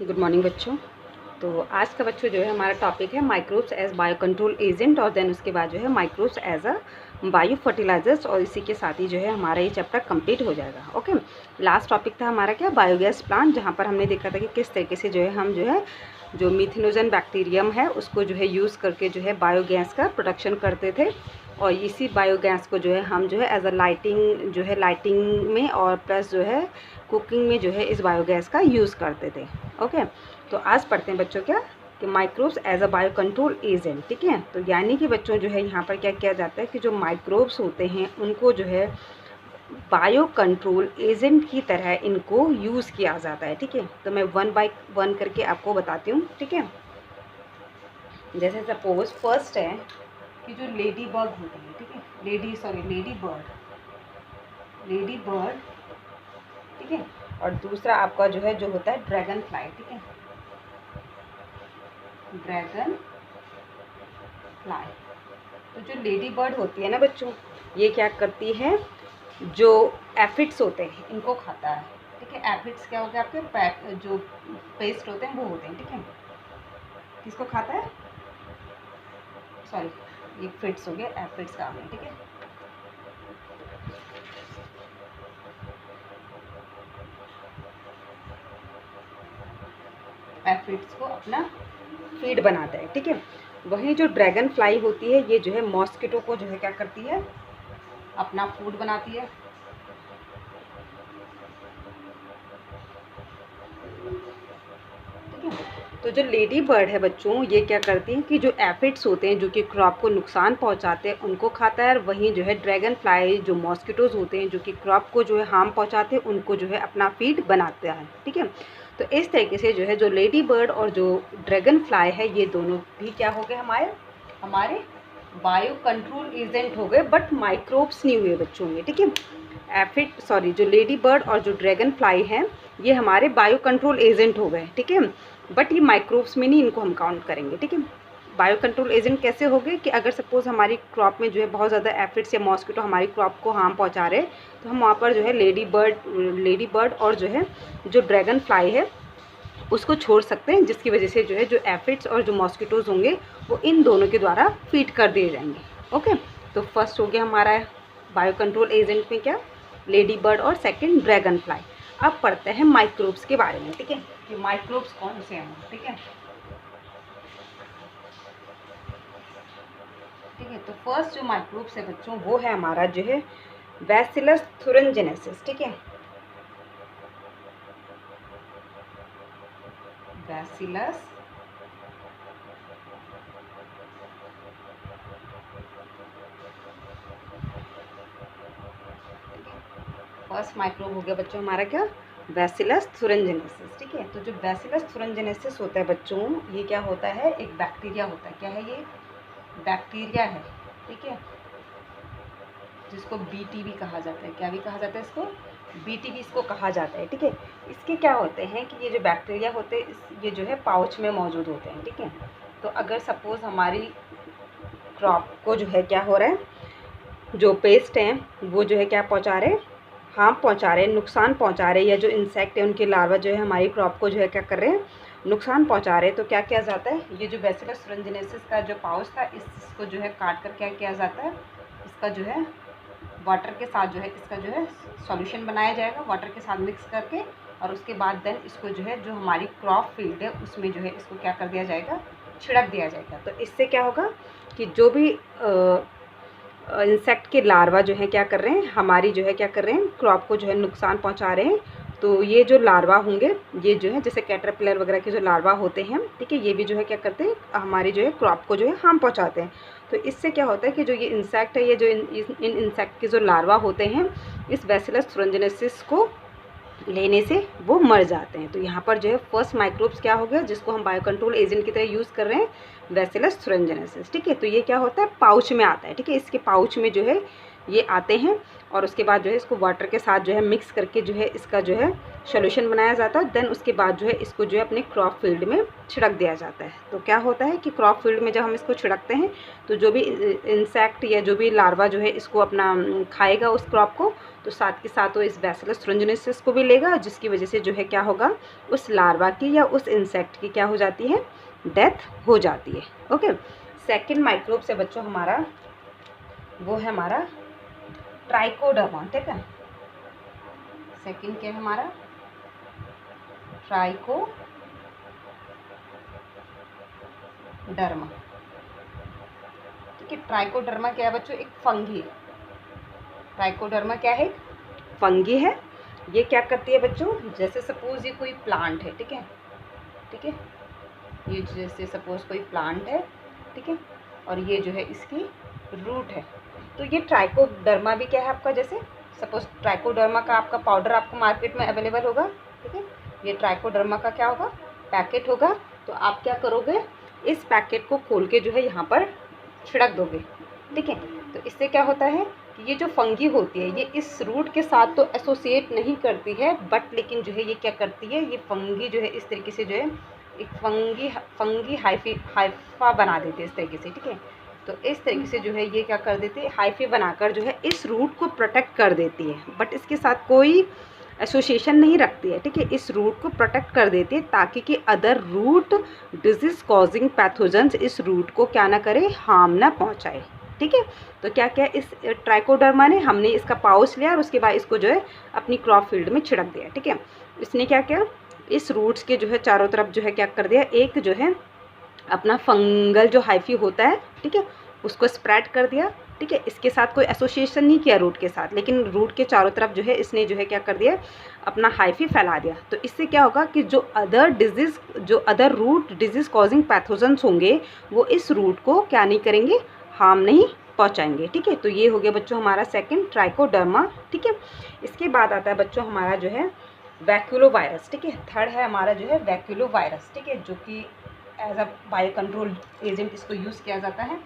Good morning बच्चों। तो आज का बच्चों जो है हमारा टॉपिक है microbes as bio control agent, और देन उसके बाद जो है microbes as a bio fertilizers, और इसी के साथ ही जो है हमारा ये चैप्टर कंप्लीट हो जाएगा। ओके, लास्ट टॉपिक था हमारा क्या, बायोगैस प्लांट, जहाँ पर हमने देखा था कि किस तरीके से जो है हम जो है जो मिथेनोजन बैक्टीरियम है उसको जो है यूज़ करके जो है बायोगैस का प्रोडक्शन करते थे, और इसी बायोगैस को जो है हम जो है एज अ लाइटिंग में और प्लस जो है कुकिंग में जो है इस बायोगैस का यूज़ करते थे। ओके, तो आज पढ़ते हैं बच्चों क्या कि microbes as a bio control agent. ठीक है, तो यानी कि बच्चों जो है यहाँ पर क्या किया जाता है कि जो माइक्रोब्स होते हैं उनको जो है बायो कंट्रोल एजेंट की तरह इनको यूज़ किया जाता है। ठीक है, तो मैं वन बाय वन करके आपको बताती हूँ। ठीक है, जैसे सपोज फर्स्ट है कि जो लेडी बर्ड होती है, ठीक है, लेडी बर्ड, ठीक है, और दूसरा आपका जो है जो होता है ड्रैगन फ्लाई। ठीक है, ड्रैगन फ्लाई। तो जो लेडी बर्ड होती है ना बच्चों, ये क्या करती है, जो एफिड्स होते हैं इनको खाता है। ठीक है, एफिड्स क्या होते हैं आपके जो पेस्ट होते हैं वो होते हैं। ठीक है, किसको खाता है, सॉरी ये फिट्स हो गया, एफिड्स का है। ठीक है, एफिड्स को अपना फीड बनाता है। ठीक है, वहीं जो ड्रैगन फ्लाई होती है ये जो है मॉस्किटो को जो है क्या करती है, अपना फूड बनाती है। ठीक है, तो जो लेडी बर्ड है बच्चों, ये क्या करती हैं कि जो एफिड्स होते हैं जो कि क्रॉप को नुकसान पहुंचाते हैं उनको खाता है, और वहीं जो है ड्रैगन फ्लाई जो मॉस्किटोज़ होते हैं जो कि क्रॉप को जो है हार्म पहुंचाते हैं उनको जो है अपना फीड बनाता है। ठीक है, तो इस तरीके से जो है जो लेडी बर्ड और जो ड्रैगन फ्लाई है ये दोनों भी क्या हो गए, हमारे बायो कंट्रोल एजेंट हो गए, बट माइक्रोब्स नहीं हुए बच्चों में। ठीक है, जो लेडी बर्ड और जो ड्रैगन फ्लाई हैं ये हमारे बायो कंट्रोल एजेंट हो गए। ठीक है, बट ये माइक्रोब्स में नहीं इनको हम काउंट करेंगे। ठीक है, बायो कंट्रोल एजेंट कैसे हो गए कि अगर सपोज हमारी क्रॉप में जो है बहुत ज़्यादा एफिड्स या मॉस्किटो हमारी क्रॉप को हार्म पहुंचा रहे, तो हम वहाँ पर जो है लेडी बर्ड और जो है जो ड्रैगन फ्लाई है उसको छोड़ सकते हैं, जिसकी वजह से जो है जो एफिड्स और जो मॉस्किटोज़ होंगे वो इन दोनों के द्वारा फीड कर दिए जाएंगे। ओके, तो फर्स्ट हो गया हमारा बायो कंट्रोल एजेंट में क्या, लेडी बर्ड, और सेकंड ड्रैगन फ्लाई। अब पढ़ते हैं माइक्रोब्स के बारे में। ठीक है, कि माइक्रोब्स कौन से हैं। ठीक है, ठीक है, तो फर्स्ट जो माइक्रोब्स है बच्चों वो है हमारा जो है बैसिलस थुरिनजेनेसिस। ठीक है, बैसिलस फर्स्ट माइक्रोब हो गया बच्चों हमारा क्या, बैसिलस थुरिनजेनेसिस। ठीक है, तो जो बैसिलस थुरिनजेनेसिस होता है बच्चों, ये क्या होता है, एक बैक्टीरिया होता है। क्या है ये, बैक्टीरिया है। ठीक है, जिसको बीटीबी कहा जाता है, क्या भी कहा जाता है इसको, बीटीबी इसको कहा जाता है। ठीक है, इसके क्या होते हैं कि ये जो बैक्टीरिया होते हैं ये जो है पाउच में मौजूद होते हैं। ठीक है, तो अगर सपोज हमारी क्रॉप को जो है क्या हो रहा है, जो पेस्ट हैं वो जो है क्या पहुंचा रहे, हार्म पहुंचा रहे हैं, नुकसान पहुंचा रहे हैं, या जो इंसेक्ट है उनके लार्वा जो है हमारी क्रॉप को जो है क्या कर रहे हैं, नुकसान पहुंचा रहे हैं। तो क्या किया जाता है, ये जो बैसिलस थुरिनजेनेसिस का जो पाउच था इसको जो है काट कर क्या किया जाता है, इसका जो है वाटर के साथ जो है इसका जो है सॉल्यूशन बनाया जाएगा, वाटर के साथ मिक्स करके, और उसके बाद देन इसको जो है जो हमारी क्रॉप फील्ड है उसमें जो है इसको क्या कर दिया जाएगा, छिड़क दिया जाएगा। तो इससे क्या होगा कि जो भी इंसेक्ट के लार्वा जो है क्या कर रहे हैं, हमारी जो है क्या कर रहे हैं, क्रॉप को जो है नुकसान पहुंचा रहे हैं। तो ये जो लार्वा होंगे ये जो है जैसे कैटरपिलर वगैरह के जो लार्वा होते हैं, ठीक है, ये भी जो है क्या करते हैं, हमारी जो है क्रॉप को जो है हार्म पहुंचाते हैं। तो इससे क्या होता है कि जो ये इंसेक्ट है, ये जो इन इंसेक्ट के जो लार्वा होते हैं इस बैसिलस थुरिनजेनेसिस को लेने से वो मर जाते हैं। तो यहाँ पर जो है फर्स्ट माइक्रोब्स क्या हो गया जिसको हम बायो कंट्रोल एजेंट की तरह यूज़ कर रहे हैं, बैसिलस थुरिनजेनेसिस। ठीक है, तो ये क्या होता है, पाउच में आता है। ठीक है, इसके पाउच में जो है ये आते हैं और उसके बाद जो है इसको वाटर के साथ जो है मिक्स करके जो है इसका जो है सॉल्यूशन बनाया जाता है। देन उसके बाद जो है इसको जो है अपने क्रॉप फील्ड में छिड़क दिया जाता है। तो क्या होता है कि क्रॉप फील्ड में जब हम इसको छिड़कते हैं तो जो भी इंसेक्ट या जो भी लार्वा जो है इसको अपना खाएगा उस क्रॉप को, तो साथ के साथ वो इस बैसिलस thuringiensis को भी लेगा, जिसकी वजह से जो है क्या होगा, उस लार्वा की या उस इंसेक्ट की क्या हो जाती है, डेथ हो जाती है। ओके, सेकेंड माइक्रोब से बच्चों हमारा वो है हमारा ट्राइकोडर्मा। ठीक है, सेकेंड क्या है हमारा, ट्राइकोडर्मा। ठीक है, ट्राइकोडर्मा क्या है बच्चों, एक फंगी। ट्राइकोडर्मा क्या है, फंगी है। ये क्या करती है बच्चों, जैसे सपोज ये कोई प्लांट है, ठीक है, ठीक है, ये जैसे सपोज कोई प्लांट है, ठीक है, और ये जो है इसकी रूट है। तो ये ट्राइकोडर्मा भी क्या है आपका, जैसे सपोज ट्राइकोडर्मा का आपका पाउडर आपको मार्केट में अवेलेबल होगा। ठीक है, ये ट्राइकोडर्मा का क्या होगा, पैकेट होगा। तो आप क्या करोगे, इस पैकेट को खोल के जो है यहाँ पर छिड़क दोगे। ठीक है, तो इससे क्या होता है कि ये जो फंगी होती है ये इस रूट के साथ तो एसोसिएट नहीं करती है, बट लेकिन जो है ये क्या करती है, ये फंगी जो है इस तरीके से जो है एक फंगी हाइफा बना देती है इस तरीके से। ठीक है, तो इस तरीके से जो है ये क्या कर देती है, हाइफे बनाकर जो है इस रूट को प्रोटेक्ट कर देती है, बट इसके साथ कोई एसोसिएशन नहीं रखती है। ठीक है, इस रूट को प्रोटेक्ट कर देती है ताकि कि other root disease causing pathogens इस रूट को क्या ना करे, हार्म ना पहुंचाए। ठीक है, तो क्या क्या इस ट्राइकोडर्मा ने, हमने इसका पाउच लिया और उसके बाद इसको जो है अपनी क्रॉप फील्ड में छिड़क दिया। ठीक है, इसने क्या किया, इस रूट्स के जो है चारों तरफ जो है क्या कर दिया, एक जो है अपना फंगल जो हाइफी होता है, ठीक है, उसको स्प्रेड कर दिया। ठीक है, इसके साथ कोई एसोसिएशन नहीं किया रूट के साथ, लेकिन रूट के चारों तरफ जो है इसने जो है क्या कर दिया, अपना हाइफी फैला दिया। तो इससे क्या होगा कि जो other root disease causing pathogens होंगे वो इस रूट को क्या नहीं करेंगे, हार्म नहीं पहुंचाएंगे। ठीक है, तो ये हो गया बच्चों हमारा सेकंड ट्राइकोडर्मा। ठीक है, इसके बाद आता है बच्चों हमारा जो है वैक्यूलोवायरस। ठीक है, थर्ड है हमारा जो है वैक्यूलोवायरस। ठीक है, जो कि as a bio control agent इसको यूज़ किया जाता है।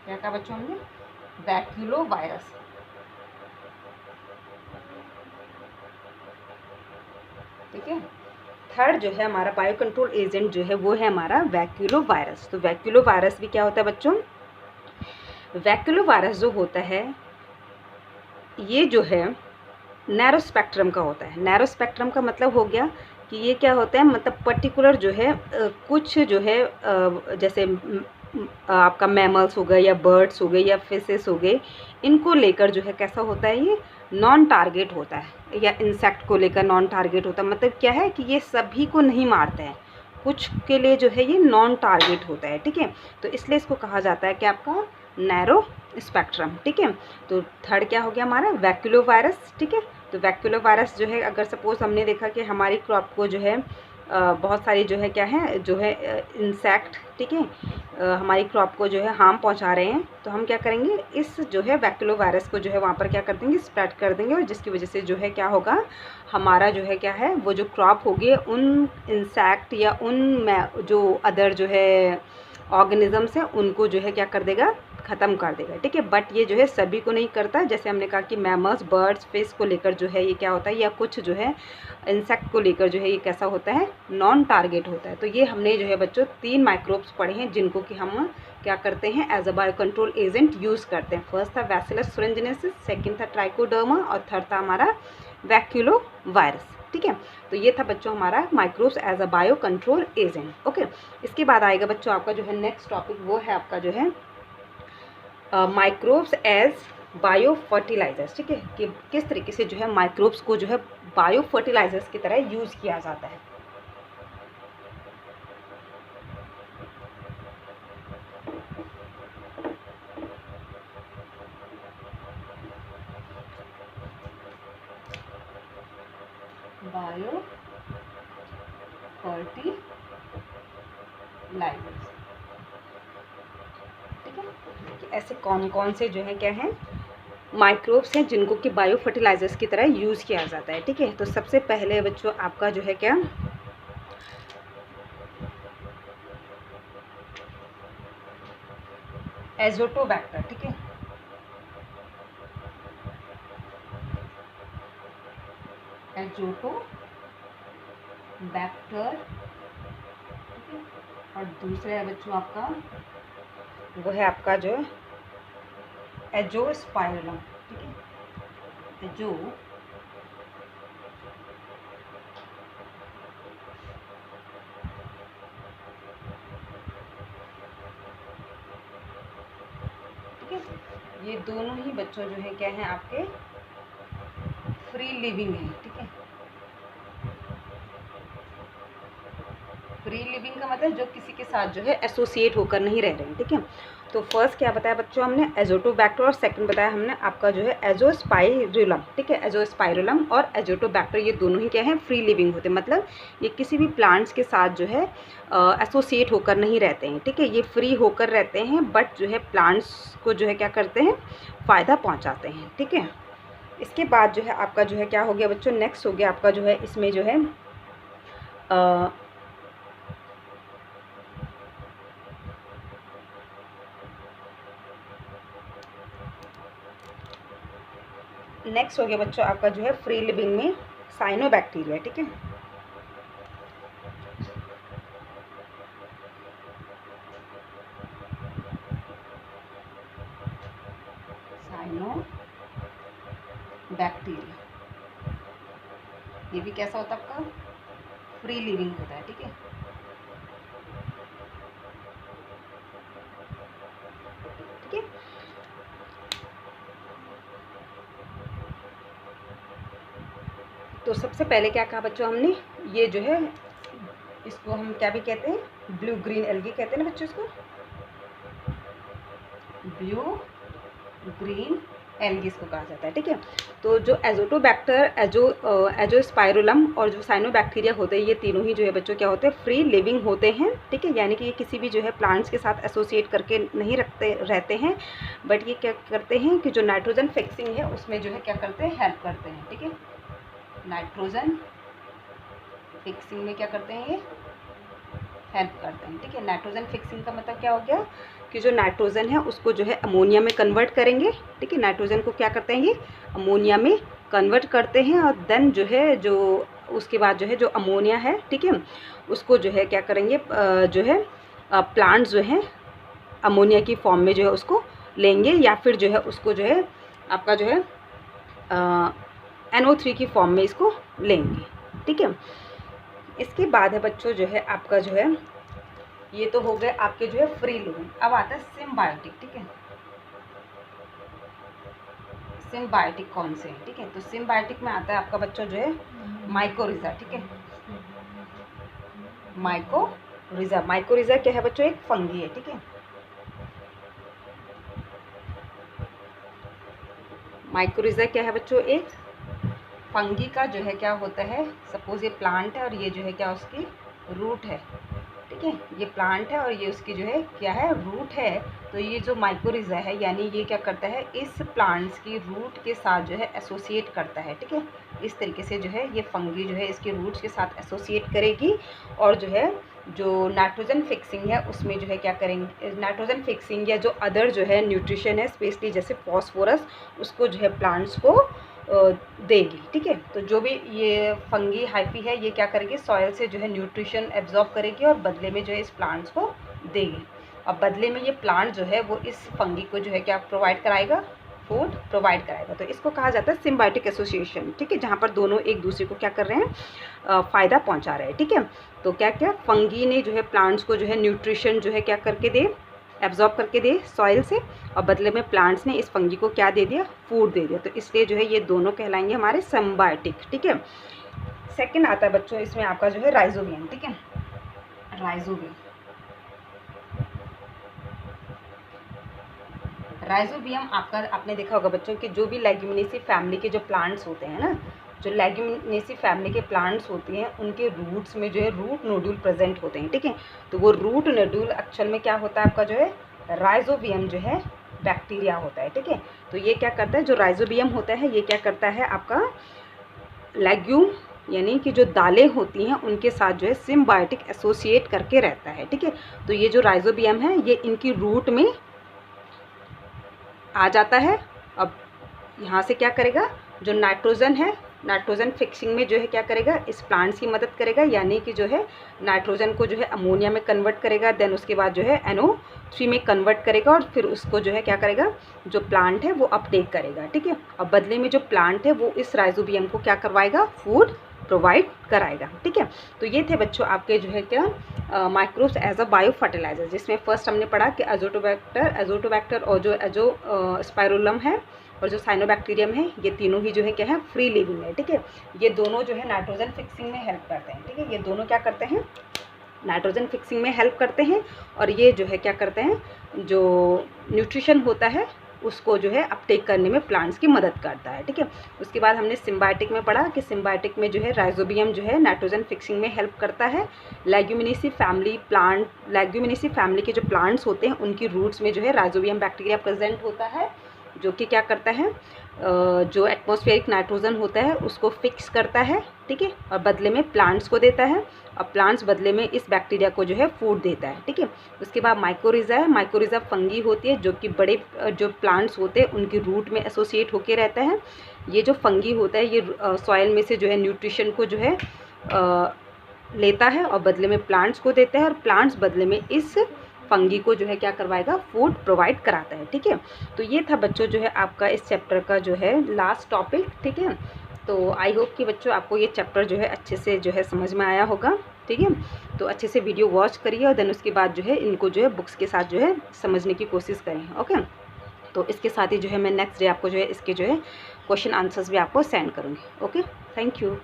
क्या कहा बच्चों हमने, वैक्यूलोवायरस। ठीक है, थर्ड जो है हमारा बायो कंट्रोल एजेंट जो है वो है हमारा वैक्यूलोवायरस। तो वैक्यूलोवायरस भी क्या होता है बच्चों, वैक्यूलोवायरस जो होता है ये जो है नैरो स्पेक्ट्रम का होता है। नैरो स्पेक्ट्रम का मतलब हो गया कि ये क्या होता है, मतलब पर्टिकुलर जो है कुछ जो है जैसे आपका मैमल्स हो गए या बर्ड्स हो गए या फिशेस हो गए, इनको लेकर जो है कैसा होता है, ये नॉन टारगेट होता है, या इंसेक्ट को लेकर नॉन टारगेट होता है। मतलब क्या है कि ये सभी को नहीं मारते हैं, कुछ के लिए जो है ये नॉन टारगेट होता है। ठीक है, तो इसलिए इसको कहा जाता है कि आपका नैरो स्पेक्ट्रम। ठीक है, तो थर्ड क्या हो गया हमारा वैक्यूलोवायरस। ठीक है, तो वैक्यूलोवायरस जो है अगर सपोज हमने देखा कि हमारी क्रॉप को जो है बहुत सारी जो है क्या है, जो है इंसेक्ट, ठीक है, हमारी क्रॉप को जो है हार्म पहुंचा रहे हैं, तो हम क्या करेंगे, इस जो है वैक्यूलोवायरस को जो है वहाँ पर क्या कर देंगे, स्प्रेड कर देंगे, और जिसकी वजह से जो है क्या होगा, हमारा जो है क्या है, वो जो क्रॉप होगी उन इंसेक्ट या उन जो अदर जो है ऑर्गेनिजम्स हैं उनको जो है क्या कर देगा, ख़त्म कर देगा। ठीक है, बट ये जो है सभी को नहीं करता। जैसे हमने कहा कि मैमल्स, बर्ड्स, फिश को लेकर जो है ये क्या होता है, या कुछ जो है इंसेक्ट को लेकर जो है ये कैसा होता है, नॉन टारगेट होता है। तो ये हमने जो है बच्चों 3 माइक्रोब्स पढ़े हैं जिनको कि हम क्या करते हैं, as a bio control agent use करते हैं। फर्स्ट था बैसिलस thuringiensis, सेकेंड था ट्राइकोडर्मा, और थर्ड था हमारा वैक्यूलोवायरस। ठीक है, तो ये था बच्चों हमारा microbes as a bio control agent. Okay, इसके बाद आएगा बच्चों आपका जो है नेक्स्ट टॉपिक, वो है आपका जो है माइक्रोब्स एज बायो फर्टिलाइजर्स। ठीक है, कि किस तरीके से जो है माइक्रोब्स को जो है बायो फर्टिलाइजर्स की तरह यूज़ किया जाता है। बायो फर्टिलाइजर्स, ठीक है, कि ऐसे कौन कौन से जो है क्या है माइक्रोब्स हैं जिनको कि बायो फर्टिलाइजर्स की तरह यूज़ किया जाता है। ठीक है, तो सबसे पहले बच्चों आपका जो है क्या, एजोटोबैक्टर। ठीक है, एजोटोबैक्टर, और दूसरा है बच्चों आपका, वो है आपका जो एजोस्पाइरलम, ठीक है, एजो ठीक है। ये दोनों ही बच्चों जो है क्या है आपके फ्री लिविंग है, ठीक है। फ्री लिविंग का मतलब जो किसी के साथ जो है एसोसिएट होकर नहीं रह रहे हैं, ठीक है। तो फर्स्ट क्या बताया बच्चों हमने, एजोटोबैक्टर, और सेकंड बताया हमने आपका जो है एजोस्पाइरुलम, ठीक है। एजोस्पाइरुलम और एजोटोबैक्टर ये दोनों ही क्या है फ्री लिविंग होते हैं, मतलब ये किसी भी प्लांट्स के साथ जो है एसोसिएट होकर नहीं रहते हैं, ठीक है। ये फ्री होकर रहते हैं, बट जो है प्लांट्स को जो है क्या करते हैं, फ़ायदा पहुँचाते हैं, ठीक है। इसके बाद जो है आपका जो है क्या हो गया बच्चों, नेक्स्ट हो गया आपका जो है इसमें जो है नेक्स्ट हो गया बच्चों आपका जो है फ्री लिविंग में साइनोबैक्टीरिया, ठीक है। साइनोबैक्टीरिया ये भी कैसा होता है आपका फ्री लिविंग होता है, ठीक है। ठीक है, तो सबसे पहले क्या कहा बच्चों हमने, ये जो है इसको हम क्या भी कहते हैं, ब्लू ग्रीन एल्गी कहते हैं ना बच्चों, इसको ब्लू ग्रीन एल्गी इसको कहा जाता है, ठीक है। तो जो एजोटोबैक्टर, एजोस्पाइरुलम और जो साइनोबैक्टीरिया होते हैं, ये तीनों ही जो है बच्चों क्या होते हैं, फ्री लिविंग होते हैं, ठीक है। यानी कि ये किसी भी जो है प्लांट्स के साथ एसोसिएट करके नहीं रहते हैं, बट ये क्या करते हैं कि जो नाइट्रोजन फिक्सिंग है उसमें जो है क्या करते हैं, हेल्प करते हैं, ठीक है। नाइट्रोजन फिक्सिंग में क्या करते हैं, ये हेल्प करते हैं, ठीक है। नाइट्रोजन फिक्सिंग का मतलब क्या हो गया कि जो नाइट्रोजन है उसको जो है अमोनिया में कन्वर्ट करेंगे, ठीक है। नाइट्रोजन को क्या करते हैं, ये अमोनिया में कन्वर्ट करते हैं, और देन जो है जो उसके बाद जो है जो अमोनिया है, ठीक है, उसको जो है क्या करेंगे, जो है प्लांट्स जो है अमोनिया की फॉर्म में जो है उसको लेंगे, या फिर जो है उसको जो है आपका जो है NO3 की फॉर्म में इसको लेंगे, ठीक है। इसके बाद है बच्चों जो है आपका जो है, ये तो हो गए आपके जो है फ्री लिविंग। अब आता है सिम्बायोटिक, ठीक है। सिम्बायोटिक कौन से हैं, ठीक है। तो सिम्बायोटिक में आता है आपका बच्चों जो है माइकोरिज़ा, ठीक है। माइकोरिज़ा, माइकोरिज़ा क्या है बच्चों, एक फंगी है, ठीक है। माइकोरिज़ा क्या है बच्चों, एक फंगी का जो है क्या होता है, सपोज ये प्लांट है और ये जो है क्या उसकी रूट है, ठीक है। ये प्लांट है और ये उसकी जो है क्या है, रूट है। तो ये जो माइकोरिज़ा है यानी ये क्या करता है, इस प्लांट्स की रूट के साथ जो है एसोसिएट करता है, ठीक है। इस तरीके से जो है ये फंगी जो है इसके रूट्स के साथ एसोसिएट करेगी, और जो है जो नाइट्रोजन फिक्सिंग है उसमें जो है क्या करेंगे, नाइट्रोजन फिक्सिंग या जो अदर जो है न्यूट्रिशन है स्पेशली जैसे फॉस्फोरस, उसको जो है प्लांट्स को देगी, ठीक है। तो जो भी ये फंगी हाइफी है ये क्या करेगी, सॉइल से जो है न्यूट्रिशन एब्जॉर्ब करेगी और बदले में जो है इस प्लांट्स को देगी, और बदले में ये प्लांट जो है वो इस फंगी को जो है क्या प्रोवाइड कराएगा, फूड प्रोवाइड कराएगा। तो इसको कहा जाता है सिम्बायोटिक एसोसिएशन, ठीक है, जहाँ पर दोनों एक दूसरे को क्या कर रहे हैं, फ़ायदा पहुँचा रहे हैं, ठीक है। तो क्या क्या फंगी ने जो है प्लांट्स को जो है न्यूट्रिशन जो है क्या करके दे, एब्जॉर्ब करके दे सॉइल से, और बदले में प्लांट्स ने इस फंगी को क्या दे दिया, फूड दे दिया। तो इसलिए जो है ये दोनों कहलाएंगे हमारे सिम्बायोटिक, ठीक है। सेकंड आता है बच्चों इसमें आपका जो है राइजोबियम, ठीक है। राइजोबियम, राइजोबियम आपका आपने देखा होगा बच्चों कि जो भी लेग्यूमिनेसी फैमिली के जो प्लांट्स होते हैं ना, जो लेग्यूमिनेसी फैमिली के प्लांट्स होते हैं उनके रूट्स में जो है रूट नोड्यूल प्रेजेंट होते हैं, ठीक है। तो वो रूट नोड्यूल एक्चुअल में क्या होता है आपका जो है राइजोबियम जो है बैक्टीरिया होता है, ठीक है। तो ये क्या करता है, जो राइजोबियम होता है ये क्या करता है आपका लेग्यूम यानी कि जो दालें होती हैं उनके साथ जो है सिम्बायोटिक एसोसिएट करके रहता है, ठीक है। तो ये जो राइजोबियम है ये इनकी रूट में आ जाता है। अब यहाँ से क्या करेगा, जो नाइट्रोजन है नाइट्रोजन फिक्सिंग में जो है क्या करेगा, इस प्लांट्स की मदद करेगा, यानी कि जो है नाइट्रोजन को जो है अमोनिया में कन्वर्ट करेगा, देन उसके बाद जो है NO3 में कन्वर्ट करेगा और फिर उसको जो है क्या करेगा, जो प्लांट है वो अपटेक करेगा, ठीक है। और बदले में जो प्लांट है वो इस राइजोबियम को क्या करवाएगा, फूड प्रोवाइड कराएगा, ठीक है। तो ये थे बच्चों आपके जो है क्या microbes as a bio fertilizer, जिसमें फर्स्ट हमने पढ़ा कि एजोटोबैक्टर और जो स्पाइरोलम है और जो साइनोबैक्टीरियम है, ये तीनों ही जो है क्या है, फ्री लिविंग है, ठीक है। ये दोनों जो है नाइट्रोजन फिक्सिंग में हेल्प करते हैं, ठीक है। ये दोनों क्या करते हैं, नाइट्रोजन फिक्सिंग में हेल्प करते हैं और ये जो है क्या करते हैं, जो न्यूट्रिशन होता है उसको जो है अपटेक करने में प्लांट्स की मदद करता है, ठीक है। उसके बाद हमने सिम्बायोटिक में पढ़ा कि सिम्बायोटिक में जो है राइजोबियम जो है नाइट्रोजन फिक्सिंग में हेल्प करता है। लेग्यूमिनेसी फैमिली के जो प्लांट्स होते हैं उनकी रूट्स में जो है राइजोबियम बैक्टीरिया प्रेजेंट होता है, जो कि क्या करता है, जो एटमॉस्फेरिक नाइट्रोजन होता है उसको फिक्स करता है, ठीक है, और बदले में प्लांट्स को देता है और प्लांट्स बदले में इस बैक्टीरिया को जो है फूड देता है, ठीक है। उसके बाद माइकोरिज़ा है, माइकोरिज़ा फंगी होती है जो कि बड़े जो प्लांट्स होते हैं उनकी रूट में एसोसिएट होके रहता है। ये जो फंगी होता है ये सॉइल में से जो है न्यूट्रिशन को जो है लेता है और बदले में प्लांट्स को देता है और प्लांट्स बदले में इस फंगी को जो है क्या करवाएगा, फूड प्रोवाइड कराता है, ठीक है। तो ये था बच्चों जो है आपका इस चैप्टर का जो है लास्ट टॉपिक, ठीक है। तो आई होप कि बच्चों आपको ये चैप्टर जो है अच्छे से जो है समझ में आया होगा, ठीक है। तो अच्छे से वीडियो वॉच करिए और देन उसके बाद जो है इनको जो है बुक्स के साथ जो है समझने की कोशिश करें, ओके। तो इसके साथ ही जो है मैं नेक्स्ट डे आपको जो है इसके जो है क्वेश्चन आंसर्स भी आपको सेंड करूँगी, ओके। Thank you.